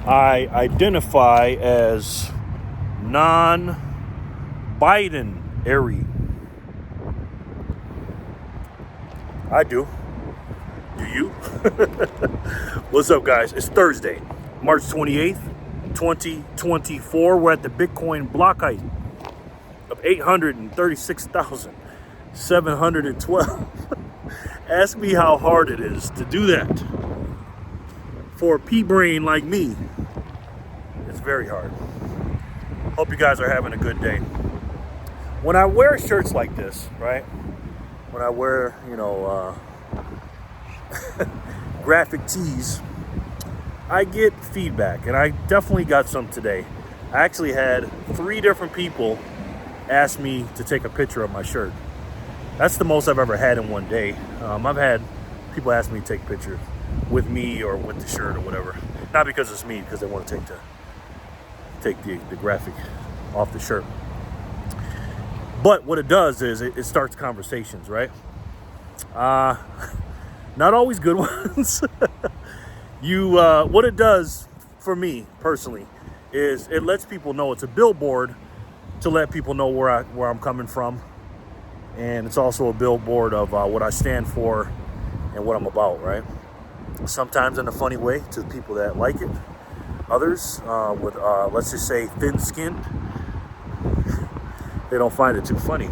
I identify as non-binary. I do. Do you? What's up, guys? It's Thursday, March 28th, 2024. We're at the Bitcoin block height of 836,712. Ask me how hard it is to do that. For a pea-brain like me, it's very hard. Hope you guys are having a good day. When I wear shirts like this, right? When I wear, graphic tees, I get feedback, and I definitely got some today. I actually had 3 different people ask me to take a picture of my shirt. That's the most I've ever had in one day. I've had people ask me to take pictures with me or with the shirt or whatever. Not because it's me, because they want to take the graphic off the shirt. But what it does is it starts conversations, right? Not always good ones. What it does for me personally is it lets people know it's a billboard to let people know where I'm coming from, and it's also a billboard of what I stand for and what I'm about, right? Sometimes in a funny way to the people that like it. Others with let's just say thin skin, they don't find it too funny.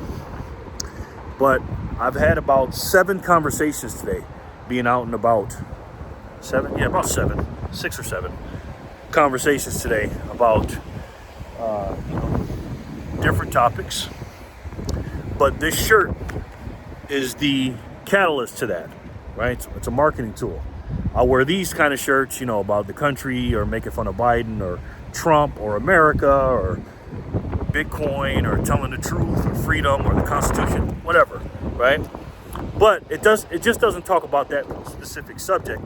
But I've had about 7 conversations today, being out and about. 7? Yeah, about 7. 6 or 7 conversations today about different topics. But this shirt is the catalyst to that, right? It's a marketing tool. I wear these kind of shirts, about the country or making fun of Biden or Trump or America or Bitcoin or telling the truth or freedom or the Constitution, whatever, right? But it just doesn't talk about that specific subject.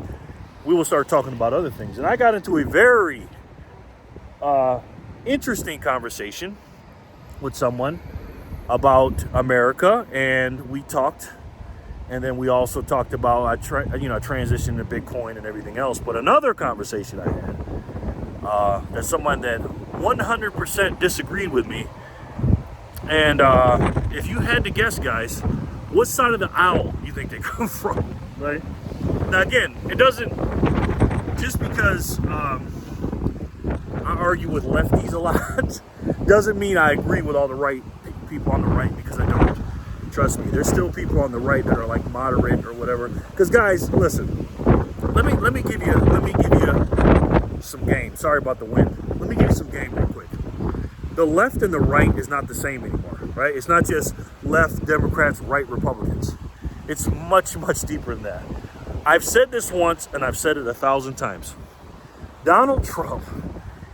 We will start talking about other things. And I got into a very interesting conversation with someone about America, and we talked. And then we also talked about transition to Bitcoin and everything else. But another conversation I had, there's someone that 100% disagreed with me. And if you had to guess, guys, what side of the aisle you think they come from, right? Now, again, it doesn't, just because I argue with lefties a lot, doesn't mean I agree with all the right people on the right, because I don't. Trust me, there's still people on the right that are like moderate or whatever. Because guys, listen, let me give you some game. Sorry about the wind. Let me give you some game real quick. The left and the right is not the same anymore, right? It's not just left Democrats, right Republicans. It's much, much deeper than that. I've said this once, and I've said it 1,000 times. Donald Trump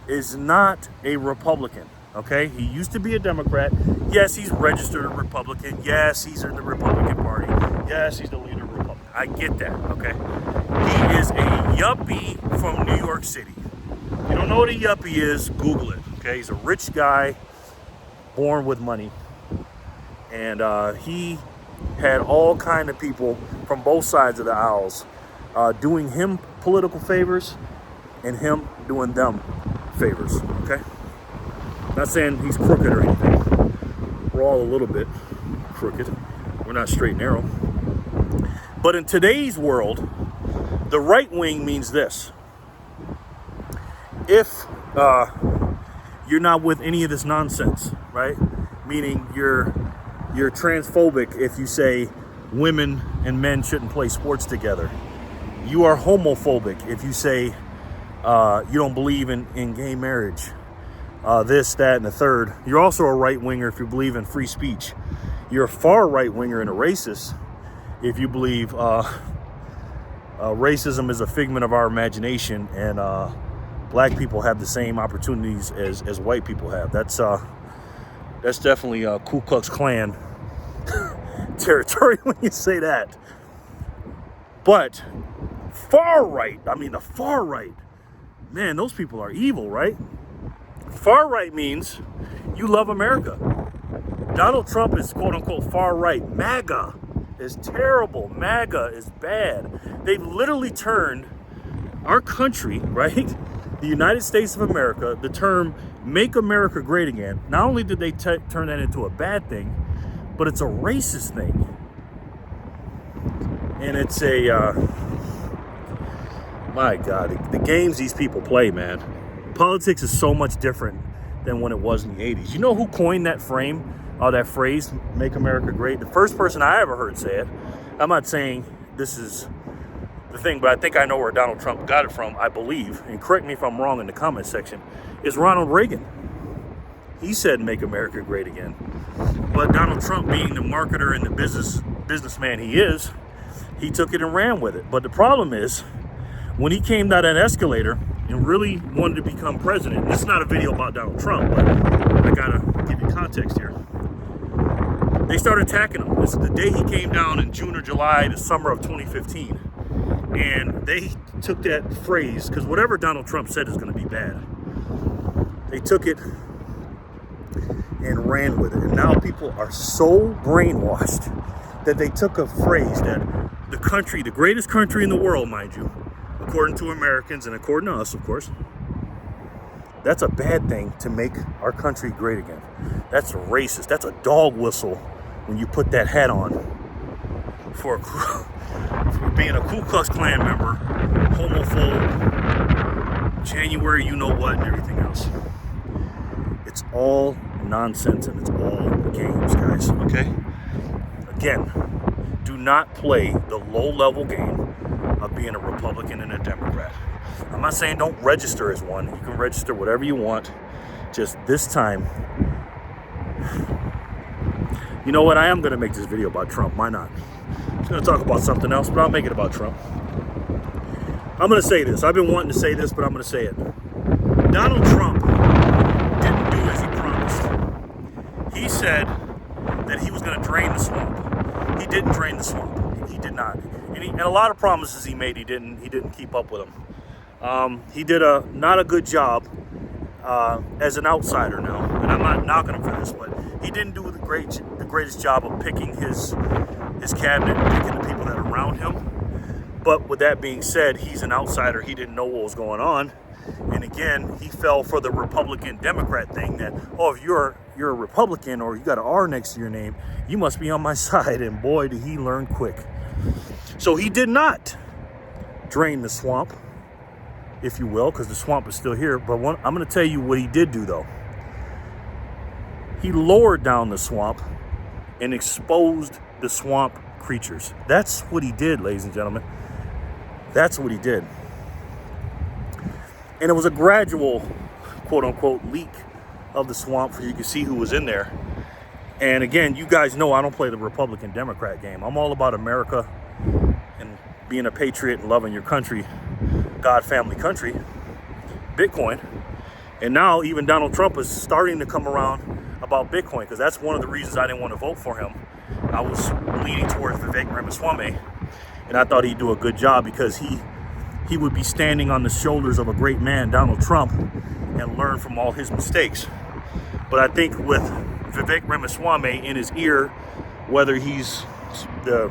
is not a Republican. Okay, he used to be a Democrat. Yes, he's registered a Republican. Yes, he's in the Republican Party. Yes, he's the leader of Republican. I get that, okay? He is a yuppie from New York City. If you don't know what a yuppie is, Google it, okay? He's a rich guy, born with money. And he had all kind of people from both sides of the aisles doing him political favors and him doing them favors, okay? Not saying he's crooked or anything. We're all a little bit crooked. We're not straight and narrow. But in today's world, the right wing means this. If you're not with any of this nonsense, right? Meaning you're transphobic if you say women and men shouldn't play sports together. You are homophobic if you say you don't believe in gay marriage. This, that, and the third. You're also a right-winger if you believe in free speech. You're a far right-winger and a racist if you believe racism is a figment of our imagination and black people have the same opportunities as white people have. That's definitely Ku Klux Klan territory when you say that. But far right, the far right, man, those people are evil, right? Far right means you love America. Donald Trump is quote unquote far right. MAGA is terrible. MAGA is bad. They've literally turned our country, right, the United States of America, the term "Make America Great Again," not only did they turn that into a bad thing, but it's a racist thing. And it's a, my God, the games these people play, man. Politics is so much different than when it was in the 80s. You know who coined that that phrase, "Make America Great"? The first person I ever heard say it, I'm not saying this is the thing, but I think I know where Donald Trump got it from, I believe, and correct me if I'm wrong in the comment section, is Ronald Reagan. He said, "Make America Great Again." But Donald Trump, being the marketer and the businessman he is, he took it and ran with it. But the problem is, when he came down that escalator and really wanted to become president, this is not a video about Donald Trump, but I gotta give you context here. They started attacking him. This is the day he came down in June or July, the summer of 2015. And they took that phrase, because whatever Donald Trump said is going to be bad. They took it and ran with it. And now people are so brainwashed that they took a phrase that the country, the greatest country in the world, mind you, according to Americans and according to us, of course, that's a bad thing to make our country great again. That's racist. That's a dog whistle when you put that hat on for being a Ku Klux Klan member, homophobe, January you know what, and everything else. It's all nonsense and it's all games, guys, okay? Again, do not play the low-level game of being a Republican and a Democrat. I'm not saying don't register as one. You can register whatever you want. Just this time, you know what? I am going to make this video about Trump. Why not? I'm going to talk about something else, but I'll make it about Trump. I'm going to say this. I've been wanting to say this, but I'm going to say it. Donald Trump didn't do as he promised. He said that he was going to drain the swamp. He didn't drain the swamp. He did not. And a lot of promises he made, he didn't keep up with them. He did not a good job as an outsider now, and I'm not knocking him for this, but he didn't do the greatest job of picking his cabinet and picking the people that are around him. But with that being said, he's an outsider. He didn't know what was going on, and again, he fell for the Republican-Democrat thing that, oh, if you're a Republican or you got an R next to your name, you must be on my side. And boy, did he learn quick. So he did not drain the swamp, if you will, because the swamp is still here. But I'm going to tell you what he did do, though. He lowered down the swamp and exposed the swamp creatures. That's what he did, ladies and gentlemen. That's what he did. And it was a gradual, quote-unquote, leak of the swamp for you to see who was in there. And again, you guys know I don't play the Republican-Democrat game. I'm all about America and being a patriot and loving your country, God, family, country, Bitcoin. And now even Donald Trump is starting to come around about Bitcoin, because that's one of the reasons I didn't want to vote for him. I was leaning towards Vivek Ramaswamy, and I thought he'd do a good job because he would be standing on the shoulders of a great man, Donald Trump, and learn from all his mistakes. But I think with Vivek Ramaswamy in his ear, whether he's the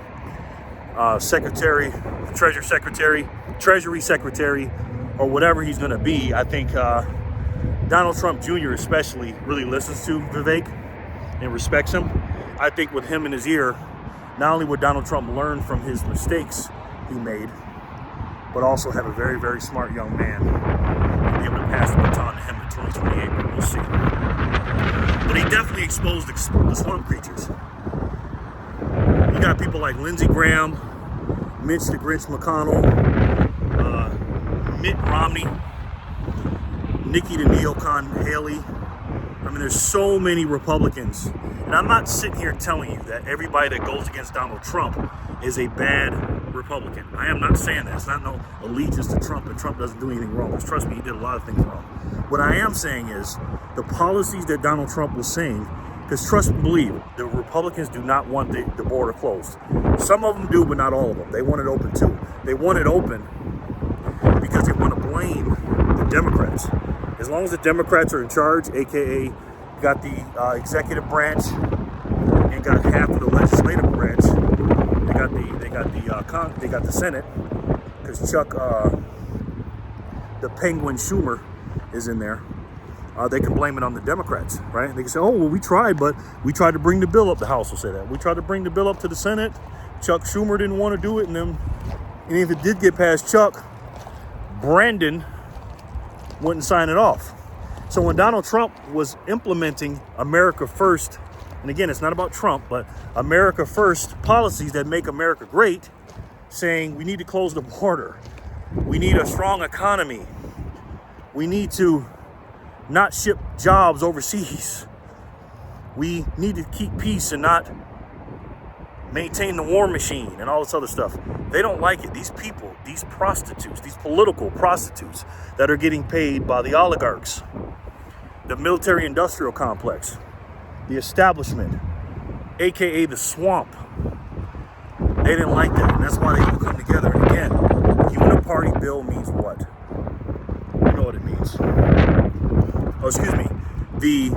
Treasury Secretary, or whatever he's going to be, I think Donald Trump Jr. especially really listens to Vivek and respects him. I think with him in his ear, not only would Donald Trump learn from his mistakes he made, but also have a very, very smart young man and be able to pass the baton to him in 2028, but we'll see. But he definitely exposed the swamp creatures. You got people like Lindsey Graham, Mitch the Grinch McConnell, Mitt Romney, Nikki the Neocon Haley. I mean, there's so many Republicans. And I'm not sitting here telling you that everybody that goes against Donald Trump is a bad Republican. I am not saying that. It's not no allegiance to Trump, and Trump doesn't do anything wrong. Because trust me, he did a lot of things wrong. What I am saying is the policies that Donald Trump was saying, because trust and believe, the Republicans do not want the border closed. Some of them do, but not all of them. They want it open too. They want it open because they want to blame the Democrats. As long as the Democrats are in charge, aka got the executive branch and got half of the legislative branch, they got the Senate, because Chuck the Penguin Schumer is in there, they can blame it on the Democrats, right? They can say, oh, well, we tried to bring the bill up. The House will say that. We tried to bring the bill up to the Senate. Chuck Schumer didn't want to do it. And if it did get past Chuck, Brandon wouldn't sign it off. So when Donald Trump was implementing America First, and again, it's not about Trump, but America First policies that make America great, saying we need to close the border, we need a strong economy, we need to not ship jobs overseas, we need to keep peace and not maintain the war machine and all this other stuff. They don't like it. These people, these prostitutes, these political prostitutes that are getting paid by the oligarchs, the military industrial complex, the establishment, aka the swamp, they didn't like that, and that's why they all come together. And again, uniparty bill means what? You know what it means. Oh, excuse me, the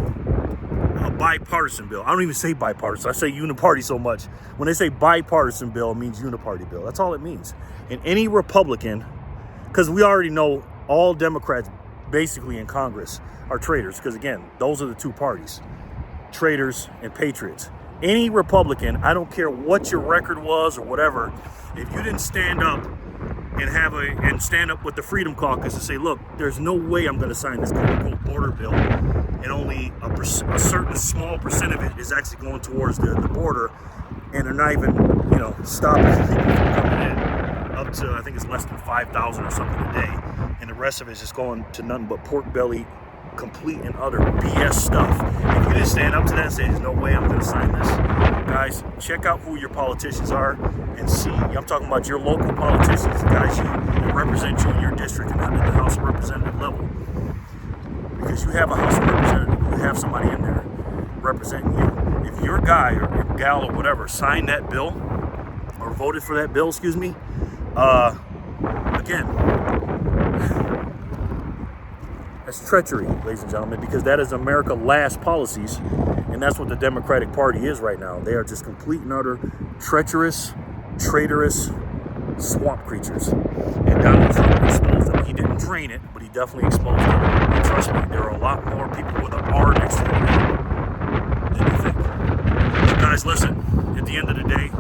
bipartisan bill. I don't even say bipartisan. I say uniparty so much. When they say bipartisan bill, it means uniparty bill. That's all it means. And any Republican, because we already know all Democrats basically in Congress are traitors, because again, those are the two parties, traitors and patriots. Any Republican, I don't care what your record was or whatever, if you didn't stand up and stand up with the Freedom Caucus and say, look, there's no way I'm going to sign this quote-unquote border bill, and only a certain small percent of it is actually going towards the border, and they're not even, stopping people from coming in up to, I think it's less than 5,000 or something a day, and the rest of it is just going to nothing but pork belly, complete and utter BS stuff. If you didn't stand up to that and say, there's no way I'm going to sign this, guys, check out who your politicians are and see. I'm talking about your local politicians, the guys that represent you in your district and not at the House of Representative level. Because you have a House of Representative, you have somebody in there representing you. If your guy or gal or whatever signed that bill or voted for that bill, again, that's treachery, ladies and gentlemen, because that is America Last policies, and that's what the Democratic Party is right now. They are just complete and utter treacherous, traitorous swamp creatures. And Donald Trump exposed them. He didn't train it, but he definitely exposed them. And trust me, there are a lot more people with an R next to their name than you think. So guys, listen, at the end of the day,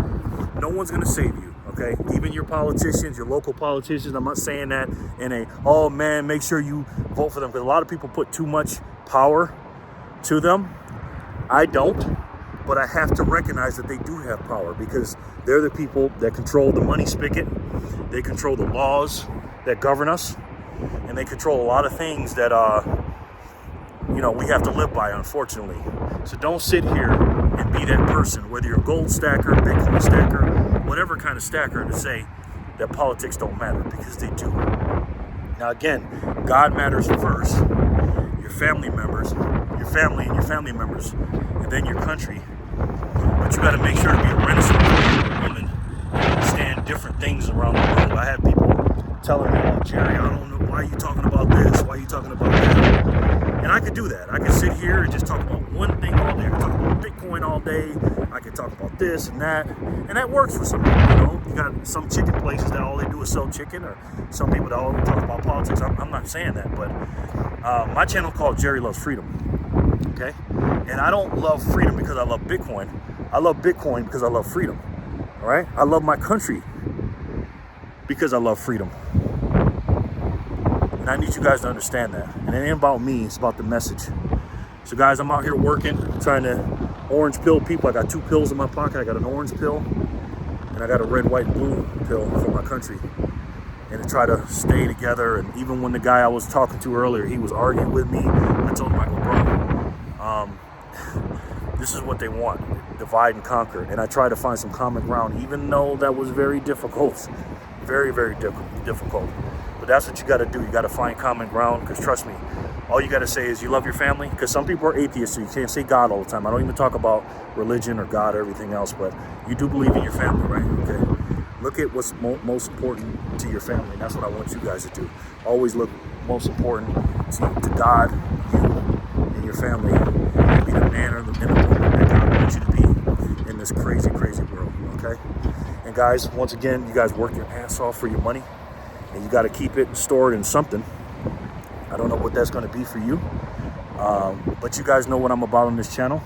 no one's going to save you. Okay, even your politicians, your local politicians, I'm not saying that in oh man, make sure you vote for them, because a lot of people put too much power to them. I don't, but I have to recognize that they do have power, because they're the people that control the money spigot, they control the laws that govern us, and they control a lot of things that we have to live by, unfortunately. So don't sit here and be that person, whether you're a gold stacker, Bitcoin stacker, whatever kind of stacker, to say that politics don't matter, because they do. Now again, God matters first, your family members, your family and your family members, and then your country. But you got to make sure to be a Renaissance woman and understand different things around the world. I have people telling me, oh, Jerry, I don't know, why are you talking about this? Why are you talking about that? And I could do that. I could sit here and just talk about one thing all day. I could talk about Bitcoin all day. I could talk about this and that. And that works for some people, You got some chicken places that all they do is sell chicken, or some people that all talk about politics. I'm not saying that, but my channel called Jerry Loves Freedom, okay? And I don't love freedom because I love Bitcoin. I love Bitcoin because I love freedom, all right? I love my country because I love freedom. And I need you guys to understand that. And it ain't about me, it's about the message. So guys, I'm out here working, trying to orange pill people. I got 2 pills in my pocket. I got an orange pill, and I got a red, white, and blue pill for my country. And to try to stay together. And even when the guy I was talking to earlier, he was arguing with me, I told him, I go, bro, this is what they want, divide and conquer. And I tried to find some common ground, even though that was very difficult. Very, very difficult. But that's what you got to do. You got to find common ground, because trust me, all you got to say is you love your family, because some people are atheists, so you can't say God all the time. I don't even talk about religion or God or everything else, but you do believe in your family, right? Okay. Look at what's most important to your family. And that's what I want you guys to do. Always look most important to God, you, and your family. And be the man or the woman that God wants you to be in this crazy, crazy world, okay? And guys, once again, you guys work your ass off for your money, and you got to keep it stored in something. I don't know what that's going to be for you. But you guys know what I'm about on this channel.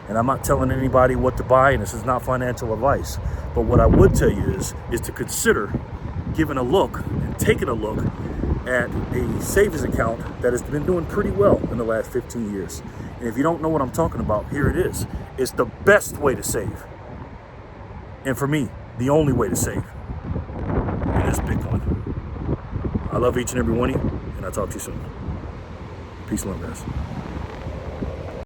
And I'm not telling anybody what to buy, and this is not financial advice. But what I would tell you is to consider giving a look and taking a look at a savings account that has been doing pretty well in the last 15 years. And if you don't know what I'm talking about, here it is. It's the best way to save. And for me, the only way to save. And that's Bitcoin. I love each and every one of you, and I'll talk to you soon. Peace and love, guys.